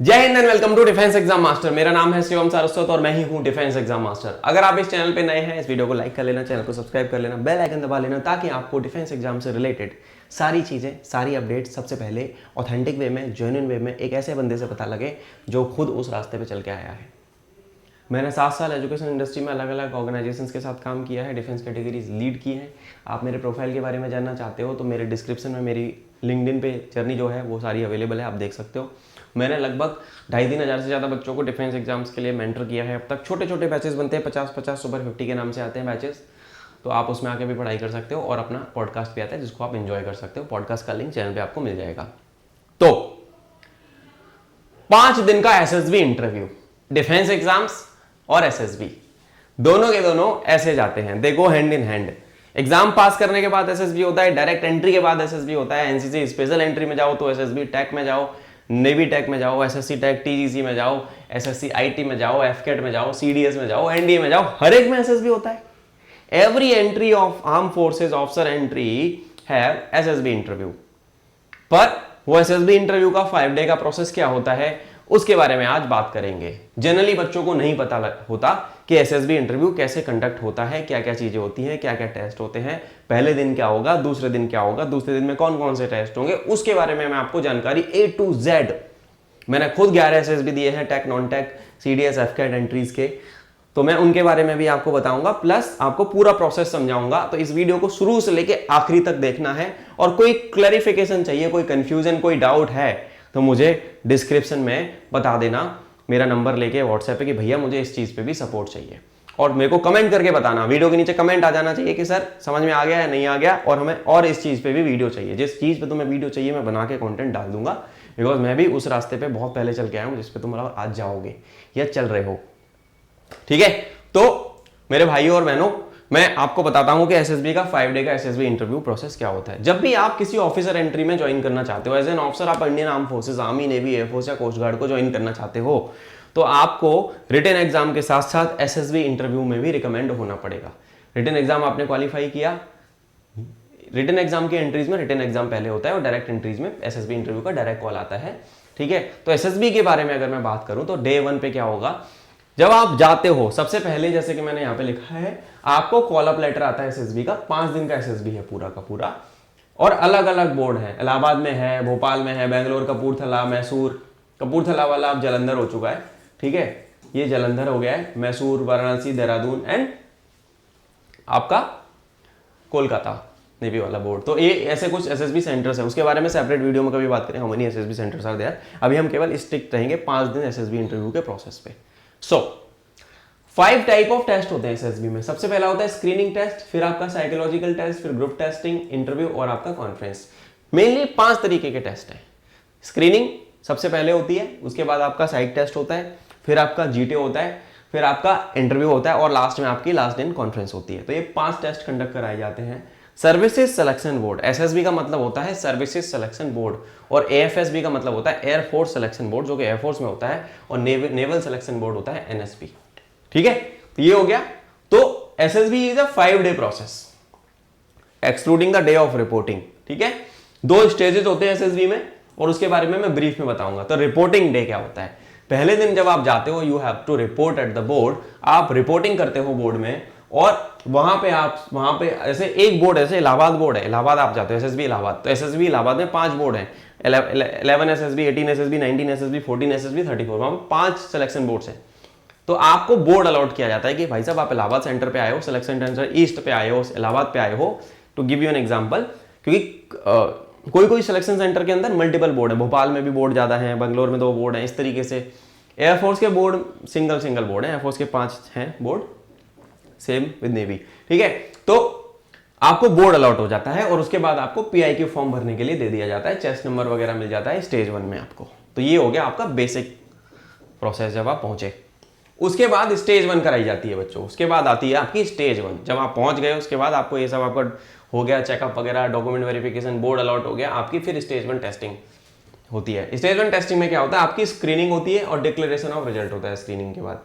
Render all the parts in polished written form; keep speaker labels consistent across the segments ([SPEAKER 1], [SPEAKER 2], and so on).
[SPEAKER 1] जय Hind and welcome to defence exam master. मेरा नाम है शिवम सारस्वत और मैं ही हूं डिफेंस एग्जाम मास्टर। अगर आप इस चैनल पे नए हैं, इस वीडियो को लाइक कर लेना, चैनल को सब्सक्राइब कर लेना, बेल आइकन दबा लेना, ताकि आपको डिफेंस एग्जाम से रिलेटेड सारी चीजें, सारी अपडेट सबसे पहले ऑथेंटिक वे में, जेन्युइन वे में, एक ऐसे बंदे से पता लगे जो खुद उस रास्ते पे चल के आया है। मैंने 7 साल एजुकेशन इंडस्ट्री में अलग अलग ऑर्गेनाइजेशंस के साथ काम किया है, डिफेंस कैटेगरीज लीड की हैं। आप मेरे प्रोफाइल के बारे में जानना चाहते हो तो मेरे डिस्क्रिप्शन में मेरी लिंक्डइन पे जर्नी जो है वो सारी अवेलेबल है, आप देख सकते हो। मैंने लगभग 2,500-3 हज़ार से ज़्यादा बच्चों को डिफेंस एग्जाम्स के लिए मेंटर किया है अब तक। छोटे छोटे बैचेस बनते हैं, 50-50 सुपर 50 के नाम से आते हैं बैचेस, तो आप उसमें आके भी पढ़ाई कर सकते हो। और अपना पॉडकास्ट भी आता है जिसको आप एंजॉय कर सकते हो। पॉडकास्ट का लिंक चैनल पे आपको मिल जाएगा। तो 5 दिन का एसएसबी इंटरव्यू, डिफेंस एग्जाम्स और एसएसबी दोनों के दोनों ऐसे जाते हैं, they go hand in hand. Exam pass करने के बाद एसएसबी होता है, डायरेक्ट एंट्री के बाद एसएसबी होता है। एनसीसी स्पेशल एंट्री में जाओ तो एसएसबी, टेक में जाओ, नेवी टेक में जाओ, एसएससी टेक टीजीसी में जाओ, एसएससी आईटी में जाओ, एफकेट में जाओ, सीडीएस में जाओ, एनडीए में जाओ, हर एक में एसएसबी होता है। Every entry of arm forces officer entry have SSB interview. पर वो एसएसबी इंटरव्यू का 5 डे का प्रोसेस क्या होता है उसके बारे में आज बात करेंगे। जनरली बच्चों को नहीं पता होता कि एसएसबी इंटरव्यू कैसे कंडक्ट होता है, क्या क्या चीजें होती हैं, क्या क्या टेस्ट होते हैं, पहले दिन क्या होगा, दूसरे दिन क्या होगा, दूसरे दिन में कौन कौन से टेस्ट होंगे, उसके बारे में मैं आपको जानकारी A to Z। मैंने खुद 11 एसएसबी दिए हैं, tech, non tech, CDS, AFCAT entries के, तो मैं उनके बारे में भी आपको बताऊंगा, प्लस आपको पूरा प्रोसेस समझाऊंगा। तो इस वीडियो को शुरू से लेके आखिरी तक देखना है। और कोई क्लैरिफिकेशन चाहिए, कोई कंफ्यूजन, कोई डाउट है तो मुझे डिस्क्रिप्शन में बता देना, मेरा नंबर लेके व्हाट्सएप पे कि भैया मुझे इस चीज पे भी सपोर्ट चाहिए। और मेरे को कमेंट करके बताना, वीडियो के नीचे कमेंट आ जाना चाहिए कि सर समझ में आ गया है, नहीं आ गया, और हमें और इस चीज पे भी वीडियो चाहिए। जिस चीज पे तुम्हें वीडियो चाहिए मैं बना के कंटेंट डाल दूंगा, बिकॉज मैं भी उस रास्ते पे बहुत पहले चल के आया हूँ जिसपे तुम आज जाओगे या चल रहे हो। ठीक है, तो मेरे भाइयों और बहनों, मैं आपको बताता हूं कि एसएसबी का 5 डे का एसएसबी इंटरव्यू प्रोसेस क्या होता है। जब भी आप किसी ऑफिसर एंट्री में ज्वाइन करना चाहते हो, एज एन ऑफिसर आप Indian arm forces, army, navy, air force या कोस्ट गार्ड को ज्वाइन करना चाहते हो, तो आपको रिटन एग्जाम के साथ साथ एसएसबी इंटरव्यू में भी रिकमेंड होना पड़ेगा। रिटन एग्जाम आपने क्वालिफाई किया, रिटन एग्जाम की एंट्रीज में रिटन एग्जाम पहले होता है और डायरेक्ट एंट्रीज में एसएसबी इंटरव्यू का डायरेक्ट कॉल आता है। ठीक है, तो एसएसबी के बारे में अगर मैं बात करूं तो डे 1 पे क्या होगा, जब आप जाते हो सबसे पहले, जैसे कि मैंने यहाँ पे लिखा है, आपको कॉल अप लेटर आता है एसएसबी का। 5 दिन का एसएसबी है पूरा का पूरा, और अलग अलग बोर्ड है, इलाहाबाद में है, भोपाल में है, बेंगलोर, कपूरथला, मैसूर। कपूरथला वाला अब जलंधर हो चुका है, ठीक है, ये जलंधर हो गया है, मैसूर, वाराणसी, देहरादून एंड आपका कोलकाता नेवी वाला बोर्ड। तो ये ऐसे कुछ एसएसबी सेंटर्स हैं, उसके बारे में सेपरेट वीडियो में कभी बात करें, how many SSB centres are there. अभी हम केवल स्टिक रहेंगे 5 दिन एसएसबी इंटरव्यू के प्रोसेस पे। सो 5 टाइप ऑफ टेस्ट होते हैं एसएसबी में। सबसे पहला होता है स्क्रीनिंग टेस्ट, फिर आपका साइकोलॉजिकल टेस्ट, फिर ग्रुप टेस्टिंग, इंटरव्यू और आपका कॉन्फ्रेंस। मेनली 5 तरीके के टेस्ट हैं। स्क्रीनिंग सबसे पहले होती है, उसके बाद आपका साइक टेस्ट होता है, फिर आपका जीटे होता है, फिर आपका इंटरव्यू होता है और लास्ट में आपकी लास्ट दिन कॉन्फ्रेंस होती है। तो ये 5 टेस्ट कंडक्ट कराए जाते हैं। सर्विसेज सिलेक्शन बोर्ड, एसएसबी का मतलब होता है सर्विसेज सिलेक्शन बोर्ड, और एएफएसबी का मतलब होता है एयरफोर्स सिलेक्शन बोर्ड, जो कि एयरफोर्स में होता है, और नेवल सिलेक्शन बोर्ड होता है एनएसपी। ठीक है, तो ये हो गया। तो SSB is a 5 day process excluding the day of reporting. ठीक है, 2 स्टेजेस होते हैं एसएसबी में और उसके बारे में मैं ब्रीफ में बताऊंगा। तो रिपोर्टिंग डे क्या होता है, पहले दिन जब आप जाते हो, you have to report at the board. आप रिपोर्टिंग करते हो बोर्ड में, और वहां पे ऐसे एक बोर्ड, ऐसे इलाहाबाद बोर्ड है, इलाहाबाद आप जाते हो, एसएसबी इलाहाबाद। तो एसएसबी इलाहाबाद में 5 बोर्ड हैं, 11 एसएसबी, 18 एसएसबी, 19 एसएसबी, 14 एसएसबी, 34। वहां 5 सिलेक्शन बोर्ड्स हैं। तो आपको बोर्ड अलॉट किया जाता है कि भाई साहब आप इलाहाबाद सेंटर पे आए हो, सिलेक्शन सेंटर ईस्ट पे आए हो, इलाहाबाद पे आए हो। To give you an example, क्योंकि कोई कोई सिलेक्शन सेंटर के अंदर मल्टीपल बोर्ड है, भोपाल में भी बोर्ड ज्यादा है, बेंगलोर में 2 बोर्ड है, इस तरीके से। एयरफोर्स के बोर्ड सिंगल बोर्ड है, एयरफोर्स के 5 हैं बोर्ड, सेम विद नेवी। ठीक है, तो आपको बोर्ड अलॉट हो जाता है और उसके बाद आपको पीआईक्यू फॉर्म भरने के लिए दे दिया जाता है, चेस्ट नंबर वगैरह मिल जाता है स्टेज 1 में आपको। तो ये हो गया आपका बेसिक प्रोसेस जब आप पहुंचे। उसके बाद स्टेज 1 कराई जाती है बच्चों, उसके बाद आती है आपकी स्टेज 1। जब आप पहुंच गए उसके बाद आपको ये सब आपका हो गया, चेकअप वगैरह, डॉक्यूमेंट वेरिफिकेशन, बोर्ड अलॉट हो गया आपकी, फिर स्टेज 1 टेस्टिंग होती है। स्टेज 1 टेस्टिंग में क्या होता है, आपकी स्क्रीनिंग होती है और डिक्लेरेशन ऑफ रिजल्ट होता है स्क्रीनिंग के बाद।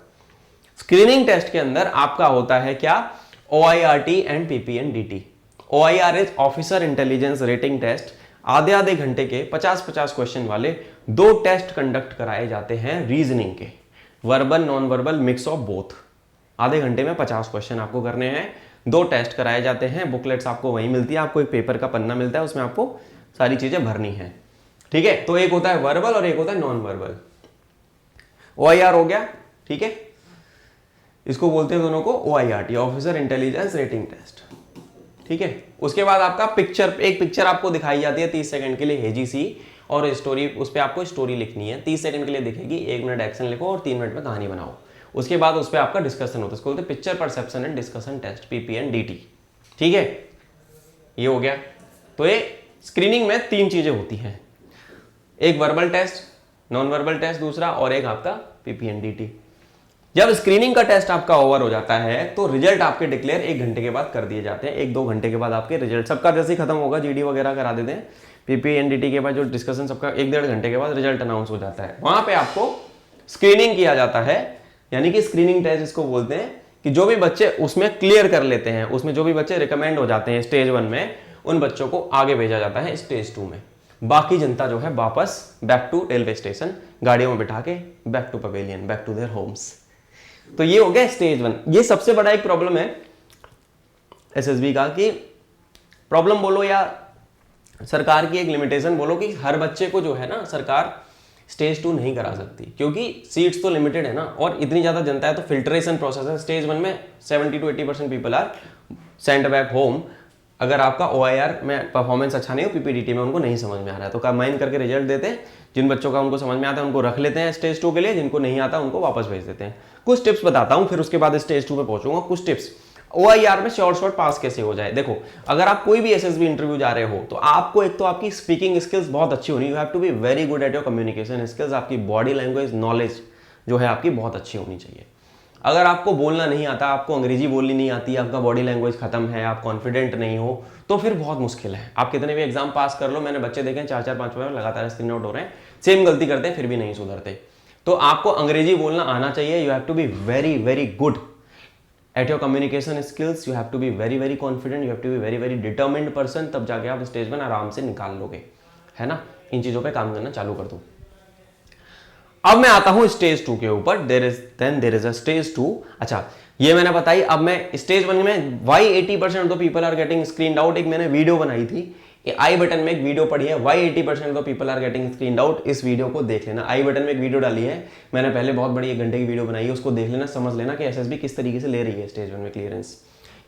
[SPEAKER 1] स्क्रीनिंग टेस्ट के अंदर आपका होता है क्या, OIRT and PPNDT। OIR is officer intelligence rating test, आधे आधे घंटे के 50-50 क्वेश्चन वाले 2 टेस्ट कंडक्ट कराए जाते हैं रीजनिंग के, verbal non verbal mix of both. आधे घंटे में 50 क्वेश्चन आपको करने हैं, 2 टेस्ट कराए जाते हैं, बुकलेट्स आपको वहीं मिलती है, आपको एक पेपर का पन्ना मिलता है, उसमें आपको सारी चीजें भरनी है। ठीक है, तो एक होता है वर्बल और एक होता है नॉन वर्बल। OIR हो गया, ठीक है, इसको बोलते हैं दोनों को OIRT, officer intelligence rating test. ठीक है, उसके बाद आपका एक पिक्चर आपको दिखाई जाती है 30 सेकंड के लिए हेजी सी, और स्टोरी, उस पर आपको स्टोरी लिखनी है, 30 सेकंड के लिए दिखेगी, 1 मिनट एक्शन लिखो और 3 मिनट में कहानी बनाओ। उसके बाद उस पर आपका डिस्कशन होता है, इसको बोलते हैं picture perception and discussion test, PPNDT। ठीक है, ये हो गया। तो ये स्क्रीनिंग में 3 चीजें होती हैं, एक verbal test, non verbal test दूसरा, और एक आपका PPNDT। जब स्क्रीनिंग का टेस्ट आपका ओवर हो जाता है तो रिजल्ट आपके डिक्लेयर 1 घंटे के बाद कर दिए जाते हैं, 1-2 घंटे के बाद आपके रिजल्ट सबका जैसे ही खत्म होगा, GD वगैरह करा देते हैं, PPNDT के बाद जो डिस्कशन सबका 1-1.5 घंटे के बाद रिजल्ट अनाउंस हो जाता है। वहां पे आपको स्क्रीनिंग किया जाता है, यानी कि स्क्रीनिंग टेस्ट इसको बोलते हैं, कि जो भी बच्चे उसमें क्लियर कर लेते हैं, उसमें जो भी बच्चे रिकमेंड हो जाते हैं स्टेज 1 में, उन बच्चों को आगे भेजा जाता है स्टेज 2 में। बाकी जनता जो है वापस बैक टू रेलवे स्टेशन, गाड़ियों में बिठा के back to pavilion, back to their homes. तो ये हो गया स्टेज 1। ये सबसे बड़ा एक प्रॉब्लम है SSB का, कि प्रॉब्लम बोलो या सरकार की एक लिमिटेशन बोलो, कि हर बच्चे को जो है ना सरकार स्टेज 2 नहीं करा सकती, क्योंकि सीट्स तो लिमिटेड है ना, और इतनी ज्यादा जनता है, तो फिल्ट्रेशन प्रोसेस है। स्टेज 1 में 70 to 80% people are send back home. अगर आपका OIR में परफॉर्मेंस अच्छा नहीं हो, PPDT में उनको नहीं समझ में आ रहा है, तो कंबाइन करके रिजल्ट देते हैं। जिन बच्चों का उनको समझ में आता है उनको रख लेते हैं स्टेज 2 के लिए, जिनको नहीं आता उनको वापस भेज देते हैं। कुछ टिप्स बताता हूं, फिर उसके बाद स्टेज 2 पे पहुंचूंगा। कुछ टिप्स OIR में शॉर्ट पास कैसे हो जाए। देखो, अगर आप कोई भी SSB इंटरव्यू जा रहे हो, तो आपको एक तो आपकी स्पीकिंग स्किल्स बहुत अच्छी होनी, you have to be very good at your communication skills. आपकी बॉडी लैंग्वेज नॉलेज जो है आपकी बहुत अच्छी होनी चाहिए। अगर आपको बोलना नहीं आता, आपको अंग्रेजी बोलनी नहीं आती, आपका बॉडी लैंग्वेज खत्म है, आप कॉन्फिडेंट नहीं हो, तो फिर बहुत मुश्किल है। आप कितने भी एग्जाम पास कर लो, मैंने बच्चे देखे 4-4, 5 बार लगातार स्क्रीन आउट हो रहे हैं, सेम गलती करते हैं फिर भी नहीं सुधरते। तो आपको अंग्रेजी बोलना आना चाहिए, you have to be very very good at your communication skills, you have to be very very confident, you have to be very very determined person, तब जाके आप स्टेज 1 आराम से निकाल लोगे, है ना। इन चीजों पे काम करना चालू कर दो। अब मैं आता हूं स्टेज 2 के ऊपर, देयर इज अ स्टेज 2। अच्छा, ये मैंने बताई। अब मैं स्टेज 1 में why 80% of the people are getting screened out, एक मैंने वीडियो बनाई थी, आई बटन में एक वीडियो पड़ी है, why 80% of the people are getting screened out. इस वीडियो को देख लेना, आई बटन में एक वीडियो डाली है मैंने, पहले बहुत बड़ी 1 घंटे की वीडियो बनाई है, उसको देख लेना, समझ लेना कि SSB किस तरीके से ले रही है स्टेज 1 में क्लियरेंस,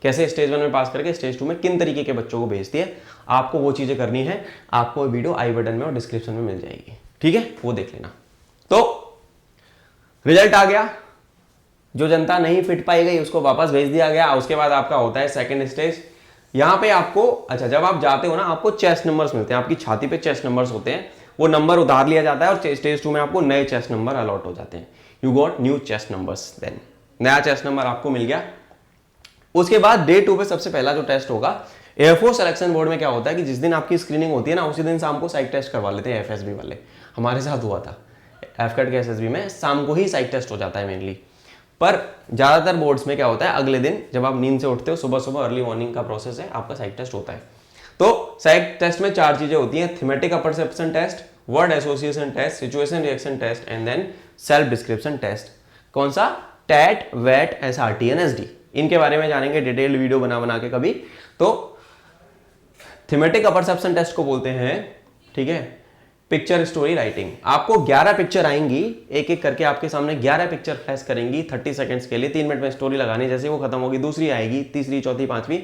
[SPEAKER 1] कैसे स्टेज 1 में पास करके स्टेज 2 में किन तरीके के बच्चों को भेजती है। आपको वो चीजें करनी है, आपको वीडियो आई बटन में और डिस्क्रिप्शन में मिल जाएगी, ठीक है, वो देख लेना। तो रिजल्ट आ गया, जो जनता नहीं फिट पाई गई उसको वापस भेज दिया गया। उसके बाद आपका होता है सेकंड स्टेज। यहां पे आपको, अच्छा, जब आप जाते हो ना, आपको चेस्ट नंबर्स मिलते हैं, आपकी छाती पे चेस्ट नंबर्स होते हैं, वो नंबर उतार लिया जाता है और स्टेज 2 में आपको नए चेस्ट नंबर अलॉट हो जाते हैं। You got new chest numbers, then नया चेस्ट नंबर आपको मिल गया। उसके बाद डे 2 पे सबसे पहला जो टेस्ट होगा, एयरफोर्स सिलेक्शन बोर्ड में क्या होता है कि जिस दिन आपकी स्क्रीनिंग होती है ना, उसी दिन शाम को साइक टेस्ट करवा लेते हैं FSB वाले। हमारे साथ हुआ था एफकेट के SSB में, शाम को ही साइक टेस्ट हो जाता है मेनली। पर ज्यादातर बोर्ड्स में क्या होता है, अगले दिन जब आप नींद से उठते हो, सुबह सुबह अर्ली मॉर्निंग का प्रोसेस है, आपका साइक टेस्ट होता है। तो साइक टेस्ट में 4 चीजें होती हैं, thematic perception test, word association test, situation reaction test and then self description test. कौन सा? टैट, वेट, SRT एंड SD। इनके बारे में जानेंगे डिटेल्ड वीडियो बना के कभी। तो थीमेटिक परसेप्शन टेस्ट को बोलते हैं, ठीक है, पिक्चर स्टोरी राइटिंग। आपको 11 पिक्चर आएंगी, एक एक करके आपके सामने 11 पिक्चर फ्लैश करेंगी 30 सेकंड्स के लिए, 3 मिनट में स्टोरी लगानी, जैसे वो खत्म होगी दूसरी आएगी, तीसरी, चौथी, पांचवी,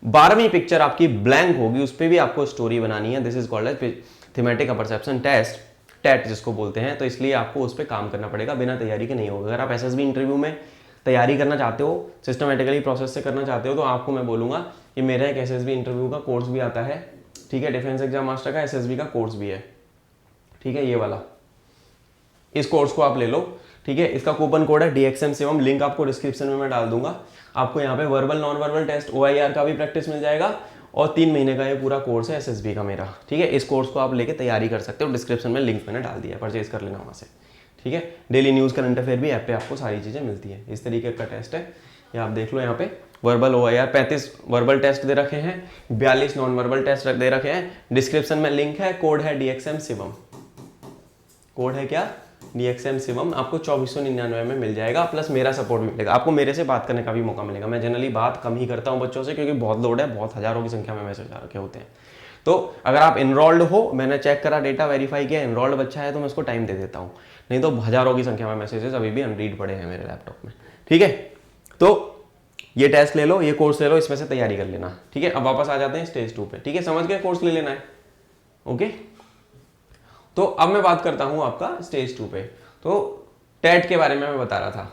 [SPEAKER 1] 12वीं पिक्चर आपकी ब्लैंक होगी, उस पर भी आपको स्टोरी बनानी है। This is called as thematic perception test, TAT जिसको बोलते हैं। तो इसलिए आपको उस पर काम करना पड़ेगा, बिना तैयारी के नहीं होगा। अगर आप SSB इंटरव्यू में तैयारी करना चाहते हो, सिस्टमेटिकली प्रोसेस से करना चाहते हो, तो आपको मैं बोलूंगा कि मेरा एक SSB इंटरव्यू का कोर्स भी आता है, ठीक है, डिफेंस एग्जाम मास्टर का SSB का कोर्स भी है, ठीक है, ये वाला। इस कोर्स को आप ले लो, ठीक है। इसका कूपन कोड है DXM7, लिंक आपको डिस्क्रिप्शन में मैं डाल दूंगा। आपको यहाँ पे verbal non verbal test, OIR का भी प्रैक्टिस मिल जाएगा, और 3 महीने का ये पूरा कोर्स है SSB का मेरा, ठीक है। इस कोर्स को आप लेके तैयारी कर सकते हो, डिस्क्रिप्शन में लिंक मैंने डाल दिया है, परचेज कर लेना वहाँ से, ठीक है। डेली न्यूज़ करंट अफेयर भी ऐप पे आपको सारी चीज़ें मिलती है। इस तरीके का टेस्ट है, ये आप देख लो यहाँ पे। वर्बल OIR 35 वर्बल टेस्ट दे रखे हैं, 42 नॉन वर्बल टेस्ट दे रखे हैं। डिस्क्रिप्शन में लिंक है, कोड है DXM शिवम, कोड है क्या DXM शिवम, आपको 2499 में मिल जाएगा, प्लस मेरा सपोर्ट भी मिलेगा, आपको मेरे से बात करने का भी मौका मिलेगा। मैं जनरली बात कम ही करता हूँ बच्चों से, क्योंकि बहुत लोड है, बहुत हजारों की संख्या में मैसेज आ रखे होते हैं। तो अगर आप इनरोल्ड हो, मैंने चेक करा, डेटा वेरीफाई किया, इनरोल्ड बच्चा है तो मैं उसको टाइम दे देता हूँ, नहीं तो हजारों की संख्या में मैसेजेस अभी भी अनरीड पड़े हैं मेरे लैपटॉप में। ठीक है, तो ये टेस्ट ले लो, ये कोर्स ले लो, इसमें से तैयारी कर लेना। ठीक है, अब वापस आ जाते हैं स्टेज 2 पे। ठीक है, समझ गए, कोर्स ले लेना है। ओके, तो अब मैं बात करता हूं आपका स्टेज 2 पे। तो टेट के बारे में मैं बता रहा था,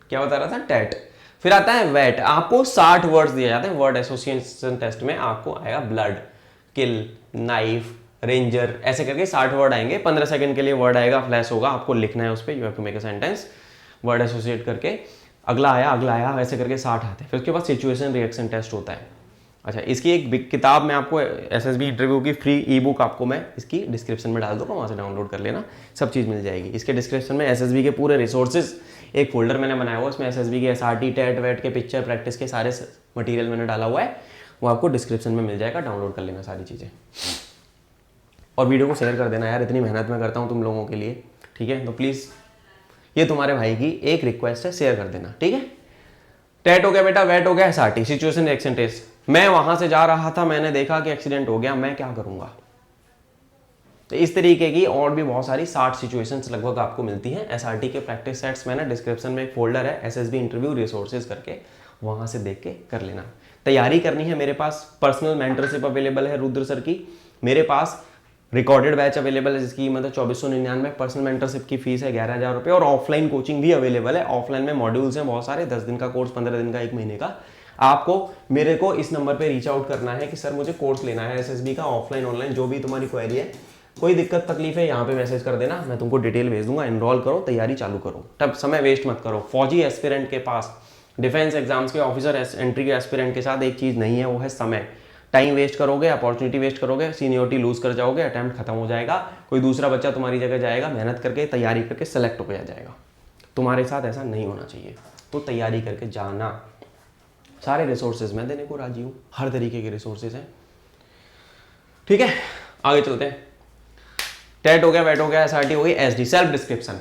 [SPEAKER 1] क्या बता रहा था, टेट। फिर आता है वेट, आपको 60 वर्ड्स दिए जाते हैं वर्ड एसोसिएशन टेस्ट में। आपको आएगा ब्लड, किल, नाइफ, रेंजर, ऐसे करके 60 वर्ड आएंगे। 15 सेकंड के लिए वर्ड आएगा, फ्लैश होगा, आपको लिखना है उस पर, you have to make a sentence word associate करके। अगला आया, ऐसे करके 60 आते हैं। फिर उसके बाद सिचुएशन रिएक्शन टेस्ट होता है। अच्छा, इसकी एक किताब मैं आपको SSB इंटरव्यू की फ्री ई बुक आपको मैं इसकी डिस्क्रिप्शन में डाल दूंगा, वहाँ से डाउनलोड कर लेना, सब चीज़ मिल जाएगी। इसके डिस्क्रिप्शन में SSB के पूरे रिसोर्सेज एक फोल्डर मैंने बनाया हुआ है, उसमें SSB के SRT, टेट, वेट के पिक्चर प्रैक्टिस के सारे मटीरियल मैंने डाला हुआ है, वो आपको डिस्क्रिप्शन में मिल जाएगा, डाउनलोड कर लेना सारी चीज़ें। और वीडियो को शेयर कर देना यार, इतनी मेहनत मैं करता हूँ तुम लोगों के लिए। ठीक है, तो प्लीज़ ये तुम्हारे भाई की एक रिक्वेस्ट है, शेयर कर देना। ठीक है, टेट हो गया बेटा, वेट हो गया, SRT सिचुएशन रिएक्शन टेस्ट। मैं वहां से जा रहा था, मैंने देखा कि एक्सीडेंट हो गया, मैं क्या करूंगा। तो इस तरीके की और भी बहुत सारी 60 सिचुएशंस लगभग आपको मिलती हैं। SRT के प्रैक्टिस सेट्स मैंने डिस्क्रिप्शन में एक फोल्डर है SSB इंटरव्यू रिसोर्सेज करके, वहां से देख के कर लेना। तैयारी करनी है, मेरे पास पर्सनल मेंटरशिप अवेलेबल है रुद्र सर की, मेरे पास रिकॉर्डेड बैच अवेलेबल है जिसकी मतलब 2499, पर्सनल मेंटरशिप की फीस है 11,000 रुपये, और ऑफलाइन कोचिंग भी अवेलेबल है। ऑफलाइन में मॉड्यूल्स हैं बहुत सारे, 10 दिन का कोर्स, 15 दिन का, 1 महीने का। आपको मेरे को इस नंबर पे रीच आउट करना है कि सर मुझे कोर्स लेना है SSB का, ऑफलाइन ऑनलाइन जो भी तुम्हारी क्वेरी है, कोई दिक्कत तकलीफ है यहाँ पे मैसेज कर देना, मैं तुमको डिटेल भेज दूंगा। एनरोल करो, तैयारी चालू करो, तब समय वेस्ट मत करो। फौजी एस्पिरेंट के पास, डिफेंस एग्जाम्स के ऑफिसर एंट्री के एस्पिरेंट के साथ एक चीज़ नहीं है, वो है समय। टाइम वेस्ट करोगे, अपॉर्चुनिटी वेस्ट करोगे, सीनियोरिटी लूज कर जाओगे, अटेम्प्ट खत्म हो जाएगा, कोई दूसरा बच्चा तुम्हारी जगह जाएगा, मेहनत करके तैयारी करके सेलेक्ट हो जाएगा। तुम्हारे साथ ऐसा नहीं होना चाहिए, तो तैयारी करके जाना। सारे रिसोर्सेज मैं देने को राजी हूँ, हर तरीके के रिसोर्सेज हैं। ठीक है, आगे चलते हैं। टेट हो गया, वेट हो गया, SRT हो गई, SD सेल्फ डिस्क्रिप्शन।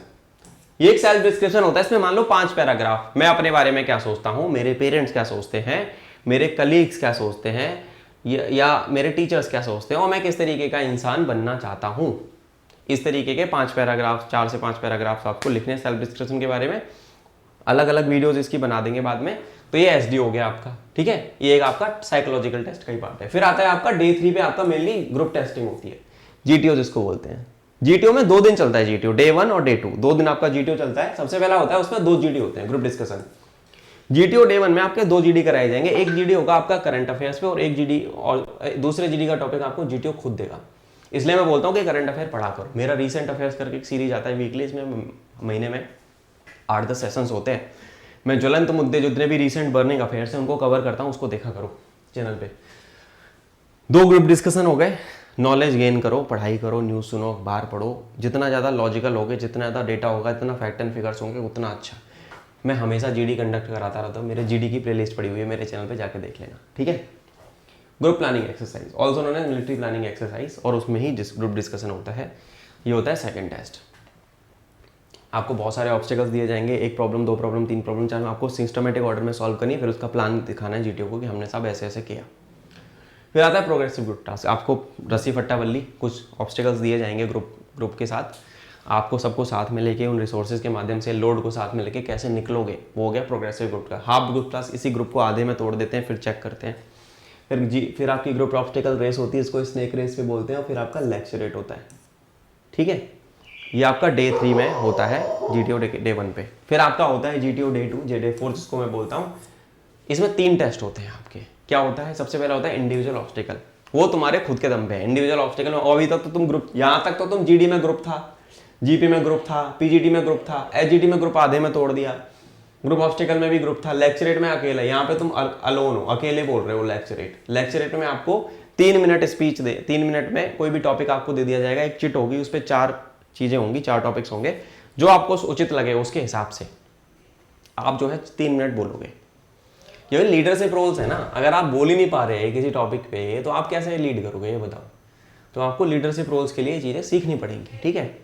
[SPEAKER 1] ये एक सेल्फ डिस्क्रिप्शन होता है, इसमें मान लो 5 पैराग्राफ। मैं अपने बारे में क्या सोचता हूँ, मेरे पेरेंट्स क्या सोचते हैं, मेरे कलीग्स क्या सोचते हैं, या मेरे टीचर्स क्या सोचते हैं, और मैं किस तरीके का इंसान बनना चाहता हूँ। इस तरीके के 5 पैराग्राफ, 4 से 5 पैराग्राफ आपको लिखने हैं सेल्फ डिस्क्रिप्शन के बारे में। अलग अलग वीडियोस इसकी बना देंगे बाद में। तो ये SD हो गया आपका। ठीक है, ये एक आपका साइकोलॉजिकल टेस्ट का ही पार्ट है। फिर आता है आपका डे 3 पे, आपका मेनली ग्रुप टेस्टिंग होती है, GTO जिसको बोलते हैं। GTO में 2 दिन चलता है, GTO डे 1 और डे 2, 2 दिन आपका GTO चलता है। सबसे पहला होता है, उसमें 2 GD होते हैं, ग्रुप डिस्कशन। GTO डे 1 में आपके 2 GD कराए जाएंगे। एक GD होगा आपका करंट अफेयर्स पे, और एक GD और दूसरे GD का टॉपिक आपको GTO खुद देगा। इसलिए मैं बोलता हूँ कि करंट अफेयर पढ़ा करो। मेरा रीसेंट अफेयर्स करके एक सीरीज आता है वीकली, इसमें महीने में 8-10 सेशंस होते हैं। मैं ज्वलंत मुद्दे जितने भी रीसेंट बर्निंग अफेयर्स हैं उनको कवर करता हूँ, उसको देखा करो चैनल पे। 2 ग्रुप डिस्कशन हो गए, नॉलेज गेन करो, पढ़ाई करो, न्यूज़ सुनो, अखबार पढ़ो। जितना ज़्यादा लॉजिकल होगे, जितना ज़्यादा डेटा होगा, जितना फैक्ट एंड फिगर्स होंगे, उतना अच्छा। मैं हमेशा GD कंडक्ट कराता रहता हूँ, मेरे GD की प्लेलिस्ट पड़ी हुई है मेरे चैनल पे, जाके देख लेना। ठीक है, group planning exercise, also known as military planning exercise, और उसमें ही जिस ग्रुप डिस्कशन होता है, ये होता है सेकंड टेस्ट। आपको बहुत सारे ऑब्स्टेकल्स दिए जाएंगे, 1 प्रॉब्लम, 2 प्रॉब्लम, 3 प्रॉब्लम, चाहे आपको सिस्टमेटिक ऑर्डर में सॉल्व करनी है, फिर उसका प्लान दिखाना है GTO को कि हमने सब ऐसे ऐसे किया। फिर आता है प्रोग्रेसिव ग्रुप टास्क। आपको रस्सी फट्टा बल्ली कुछ ऑब्स्टेकल्स दिए जाएंगे ग्रुप के साथ, आपको सबको साथ में लेके उन रिसोर्सेज के माध्यम से लोड को साथ में लेके कैसे निकलोगे, वो हो गया प्रोग्रेसिव ग्रुप का। हाफ ग्रुप टास्क, इसी ग्रुप को आधे में तोड़ देते हैं, फिर चेक करते हैं। फिर आपकी ग्रुप ऑब्स्टेकल रेस होती है, इसको स्नेक रेस पे बोलते हैं, और फिर आपका लेक्चरेट होता है। ठीक है, ये आपका डे 3 में होता है, GTO डे 1 पे। फिर आपका होता है GTO डे 2, डे 4 जिसको मैं बोलता हूँ। इसमें 3 टेस्ट होते हैं आपके। क्या होता है, सबसे पहला होता है इंडिविजुअल ऑब्स्टेकल, वो तुम्हारे खुद के दम पे है। इंडिविजुअल ऑब्स्टेकल में अभी तक तो तुम ग्रुप, यहाँ तक तो तुम GD में ग्रुप था, GP में ग्रुप था, PGT में ग्रुप था, SGT में ग्रुप आधे में तोड़ दिया, ग्रुप ऑब्स्टेकल में भी ग्रुप था, लेक्चरेट में अकेला। यहाँ पे तुम अलोन हो, अकेले बोल रहे हो लेक्चरेट में आपको 3 मिनट स्पीच 3 मिनट में कोई भी टॉपिक आपको दे दिया जाएगा, एक चिट होगी, उस पर 4 चीजें होंगी, 4 टॉपिक्स होंगे, जो आपको उचित लगे उसके हिसाब से आप जो है 3 मिनट बोलोगे। ये लीडरशिप रोल्स है ना, अगर आप बोल ही नहीं पा रहे किसी टॉपिक पे तो आप कैसे लीड करोगे ये बताओ। तो आपको लीडरशिप रोल्स के लिए ये चीज़ें सीखनी पड़ेंगी, ठीक है।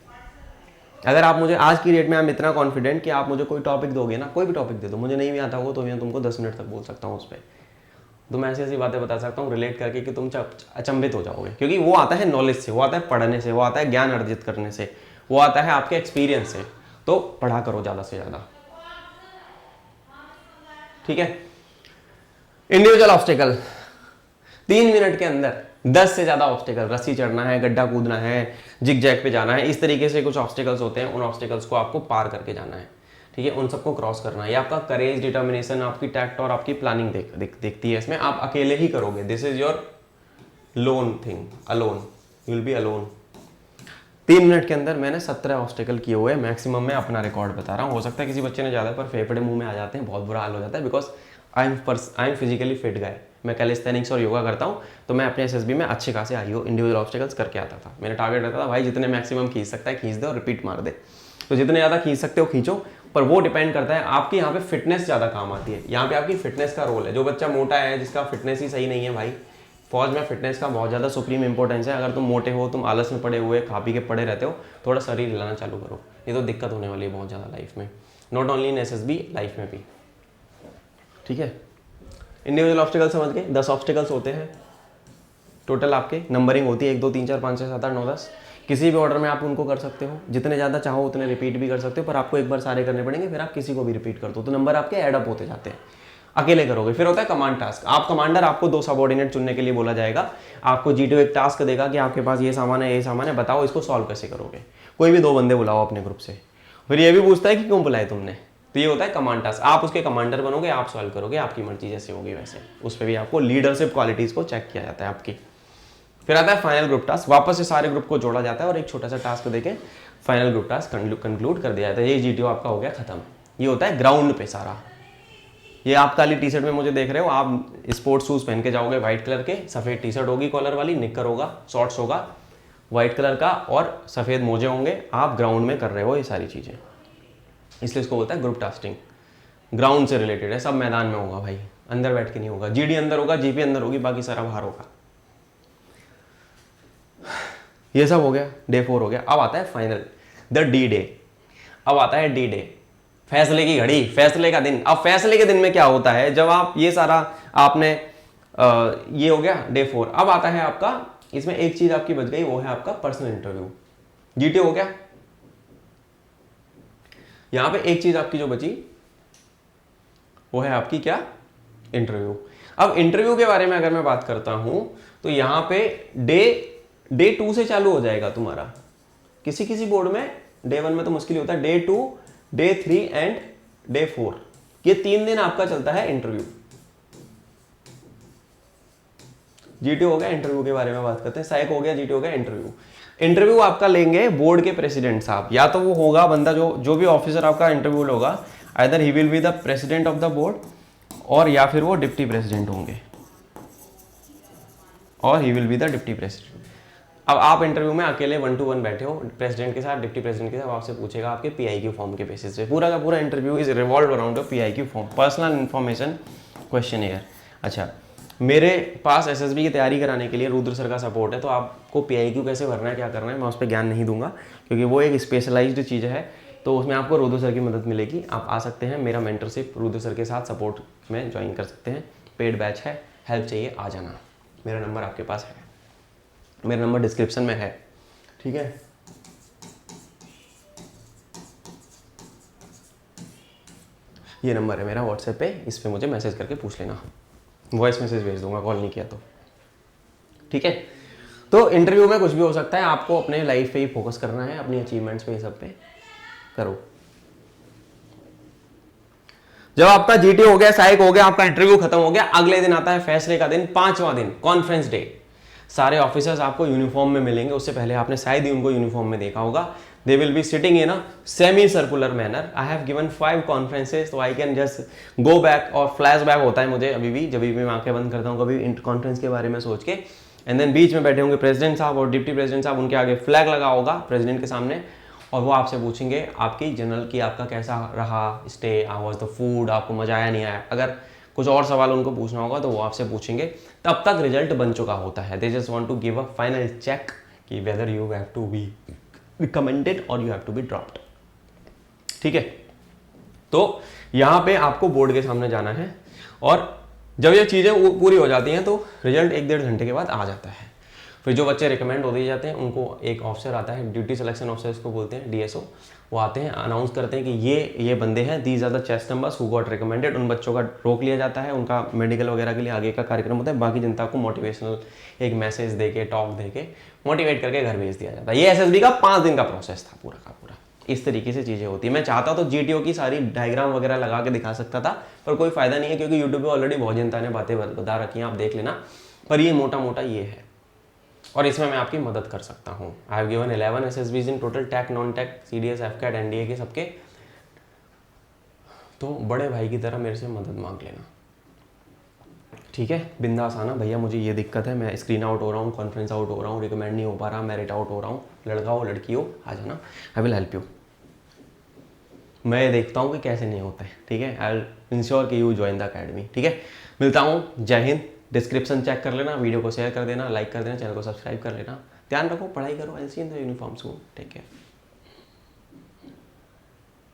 [SPEAKER 1] अगर आप मुझे आज की डेट में, आप इतना कॉन्फिडेंट कि आप मुझे कोई टॉपिक दोगे ना, कोई भी टॉपिक दे दो, मुझे नहीं भी आता होगा तो मैं तुमको 10 मिनट तक बोल सकता हूँ उस पर। तो मैं ऐसी ऐसी बातें बता सकता हूँ रिलेट करके कि तुम अचंभित हो जाओगे, क्योंकि वो आता है नॉलेज से, वो आता है पढ़ने से, वो आता है ज्ञान अर्जित करने से, वो आता है आपके एक्सपीरियंस से। तो पढ़ा करो ज़्यादा से ज़्यादा, ठीक है। इंडिविजुअल ऑब्स्टिकल, 3 मिनट के अंदर 10 से ज़्यादा ऑब्स्टिकल, रस्सी चढ़ना है, गड्ढा कूदना है, जिग जैग पे जाना है, इस तरीके से कुछ ऑब्स्टिकल्स होते हैं, उन ऑब्स्टिकल्स को आपको पार करके जाना है, ठीक है। उन सबको क्रॉस करना है। ये आपका करेज, डिटर्मिनेशन, आपकी टैक्ट और आपकी प्लानिंग देखती है इसमें। आप अकेले ही करोगे, this is your loan thing, alone, you will be alone. 3 minute के अंदर मैंने 17 ऑब्स्टिकल किए हुए, मैक्सिमम मैं अपना रिकॉर्ड बता रहा हूँ। हो सकता है किसी बच्चे ने ज़्यादा, पर फेफड़े मुंह में आ जाते हैं, बहुत बुरा हाल हो जाता है, because I am physically fit guy. मैं कैलिस्थेनिक्स और योगा करता हूँ, तो मैं अपने एसएसबी में अच्छे खासे आईओ इंडिविजुअल ऑब्स्टिकल्स करके आता था। मेरा टारगेट रहता था भाई जितने मैक्सिमम खींच सकता है खींच दे और रिपीट मार दे। तो जितने ज़्यादा खींच सकते हो खींचो, पर वो डिपेंड करता है आपकी यहाँ पे फिटनेस ज़्यादा काम आती है। यहाँ पे आपकी फिटनेस का रोल है। जो बच्चा मोटा है, जिसका फिटनेस ही सही नहीं है, भाई फौज में फिटनेस का बहुत ज़्यादा सुप्रीम इंपॉर्टेंस है। अगर तुम मोटे हो, तुम आलस में पड़े हुए, खा पी के पड़े रहते हो, थोड़ा शरीर हिलाना चालू करो, ये तो दिक्कत होने वाली है बहुत ज़्यादा लाइफ में, not only in SSB, life में भी, ठीक है। इंडिविजुअल ऑब्स्टिकल समझ गए, 10 ऑब्स्टिकल्स होते हैं टोटल, आपके नंबरिंग होती है 1 2 3 4 5 6 7 8 9 10। किसी भी ऑर्डर में आप उनको कर सकते हो, जितने ज़्यादा चाहो उतने रिपीट भी कर सकते हो, पर आपको एक बार सारे करने पड़ेंगे, फिर आप किसी को भी रिपीट कर दो तो नंबर आपके एड अप होते जाते हैं। अकेले करोगे। फिर होता है कमांड टास्क। आप कमांडर, आपको 2 सबऑर्डिनेट चुनने के लिए बोला जाएगा। आपको जीटीओ एक टास्क देगा कि आपके पास ये सामान है, ये सामान है, बताओ इसको सॉल्व कैसे करोगे। कोई भी 2 बंदे बुलाओ अपने ग्रुप से, फिर ये भी पूछता है कि क्यों बुलाए तुमने। तो ये होता है कमांड टास्क। आप उसके कमांडर बनोगे, आप सॉल्व करोगे, आपकी मर्जी जैसे होगी वैसे। उस पर भी आपको लीडरशिप क्वालिटीज को चेक किया जाता है आपकी। फिर आता है फाइनल ग्रुप टास्क। वापस से सारे ग्रुप को जोड़ा जाता है और एक छोटा सा टास्क देके फाइनल ग्रुप टास्क कंक्लूड कर दिया जाता है। ये जीटीओ आपका हो गया खत्म। ये होता है ग्राउंड पे सारा। ये आप काली टी शर्ट में मुझे देख रहे हो, आप स्पोर्ट्स शूज पहन के जाओगे व्हाइट कलर के, सफेद टी शर्ट होगी कॉलर वाली, निक्कर होगा, शॉर्ट्स होगा व्हाइट कलर का और सफेद मोजे होंगे। आप ग्राउंड में कर रहे हो ये सारी चीजें, इसलिए इसको बोलता है ग्रुप टास्किंग। ग्राउंड से रिलेटेड है, सब मैदान में होगा भाई, अंदर बैठ के नहीं होगा। जीडी अंदर होगा, जीपी अंदर होगी, बाकी सारा बाहर होगा। ये सब हो गया, डे 4 हो गया। अब आता है फाइनल, द डी डे। अब आता है डी डे, फैसले की घड़ी, फैसले का दिन। अब फैसले के दिन में क्या होता है, जब आप ये सारा आपने ये हो गया डे 4। अब आता है आपका, इसमें एक चीज आपकी बच गई, वो है आपका पर्सनल इंटरव्यू। जीटी हो गया। यहां पे एक चीज आपकी जो बची वो है आपकी क्या, इंटरव्यू। अब इंटरव्यू के बारे में अगर मैं बात करता हूं तो यहां पे डे 2 से चालू हो जाएगा तुम्हारा। किसी किसी बोर्ड में डे 1 में तो मुश्किल होता है, डे 2, डे 3 एंड डे 4, ये 3 दिन आपका चलता है इंटरव्यू। जीटीओ हो गया, इंटरव्यू के बारे में बात करते हैं। साइक हो गया, जीटीओ हो गया, इंटरव्यू। इंटरव्यू आपका लेंगे बोर्ड के प्रेसिडेंट साहब, या तो वो होगा बंदा जो भी ऑफिसर आपका इंटरव्यू होगा, either he will be the president of the board, और या फिर वो डिप्टी प्रेसिडेंट होंगे, और he will be the deputy president. अब आप इंटरव्यू में अकेले 1 to 1 बैठे हो प्रेसिडेंट के साथ, डिप्टी प्रेसिडेंट के साथ, आपसे पूछेगा आपके पीआईक्यू फॉर्म के बेसिस पे। पूरा का पूरा interview is revolve around PIQ form, personal information question. अच्छा, मेरे पास एसएसबी की तैयारी कराने के लिए रुद्र सर का सपोर्ट है, तो आपको पीआईक्यू कैसे भरना है, क्या करना है, मैं उस पर ज्ञान नहीं दूंगा, क्योंकि वो एक स्पेशलाइज्ड चीज़ है। तो उसमें आपको रुद्र सर की मदद मिलेगी। आप आ सकते हैं, मेरा मेंटरशिप रुद्र सर के साथ सपोर्ट में ज्वाइन कर सकते हैं। पेड बैच है, हेल्प चाहिए आ जाना। मेरा नंबर आपके पास है, मेरा नंबर डिस्क्रिप्शन में है, ठीक है। ये नंबर है मेरा व्हाट्सएप पे, इस पे मुझे मैसेज करके पूछ लेना, वॉइस मैसेज भेज दूंगा कॉल नहीं किया तो, ठीक है। तो इंटरव्यू में कुछ भी हो सकता है, आपको अपने लाइफ पे ही फोकस करना है, अपनी अचीवमेंट्स पे, ये सब पे करो। जब आपका जीटी हो गया, साइक हो गया, आपका इंटरव्यू खत्म हो गया, अगले दिन आता है फैसले का दिन, 5वां दिन, कॉन्फ्रेंस डे। सारे ऑफिसर्स आपको यूनिफॉर्म में मिलेंगे। उससे पहले आपने शायद ही उनको यूनिफॉर्म में देखा होगा। They will be sitting in a semi circular manner. I have given 5 conferences, तो I can just go back, और फ्लैश बैक होता है मुझे अभी भी, जब भी मैं आंखें बंद करता हूँ कभी कॉन्फ्रेंस के बारे में सोच के। एंड देन बीच में बैठे होंगे प्रेसिडेंट साहब और डिप्टी प्रेसिडेंट साहब, उनके आगे फ्लैग लगा होगा प्रेसिडेंट के सामने, और वो आपसे पूछेंगे आपकी जनरल की आपका कैसा रहा stay, how was the food, आपको मजा आया नहीं आया। अगर कुछ और सवाल उनको पूछना होगा तो वो आपसे पूछेंगे, तब तक रिजल्ट बन चुका होता है। They just want to give a final check कि whether you have to be recommended और you have to be dropped. ठीक है, तो यहाँ पे आपको बोर्ड के सामने जाना है और जब ये चीज़ें पूरी हो जाती हैं तो रिजल्ट 1-1.5 घंटे के बाद आ जाता है। फिर जो बच्चे रिकमेंड हो दिए जाते हैं उनको एक ऑफिसर आता है, ड्यूटी सिलेक्शन ऑफिसर इसको बोलते हैं, DSO। वो आते हैं, अनाउंस करते हैं कि ये बंदे हैं, these are the chest numbers who got recommended. उन बच्चों का रोक लिया जाता है, उनका मेडिकल वगैरह के लिए आगे का कार्यक्रम होता है। बाकी जनता को मोटिवेशनल एक मैसेज दे के, टॉक दे के, मोटिवेट करके घर भेज दिया जाता है। ये SSB का 5 दिन का प्रोसेस था पूरा का पूरा। इस तरीके से चीज़ें होती है। मैं चाहता तो GTO की सारी डायग्राम वगैरह लगा के दिखा सकता था, पर कोई फायदा नहीं है क्योंकि यूट्यूब पे ऑलरेडी बहुत जनता ने बातें बता रखी हैं, आप देख लेना। पर ये मोटा मोटा ये है और इसमें मैं आपकी मदद कर सकता हूँ। I have given 11 SSBs in total, tech, non tech, CDS, FCAT, NDA के सबके। तो बड़े भाई की तरह मेरे से मदद मांग लेना, ठीक है। बिंदास आना, भैया मुझे ये दिक्कत है, मैं स्क्रीन आउट हो रहा हूँ, कॉन्फ्रेंस आउट हो रहा हूँ, रिकमेंड नहीं हो पा रहा, मेरिट आउट हो रहा हूँ, लड़का हो लड़की हो आ जाना, आई विल हेल्प यू। मैं देखता हूँ कि कैसे नहीं होता है, ठीक है। आई विल इंश्योर कि यू ज्वाइन द अकेडमी, ठीक है। मिलता हूँ, जय हिंद। डिस्क्रिप्शन चेक कर लेना, वीडियो को शेयर कर देना, लाइक कर देना, चैनल को सब्सक्राइब कर लेना। ध्यान रखो, पढ़ाई करो, I'll see in the uniform school. Take care.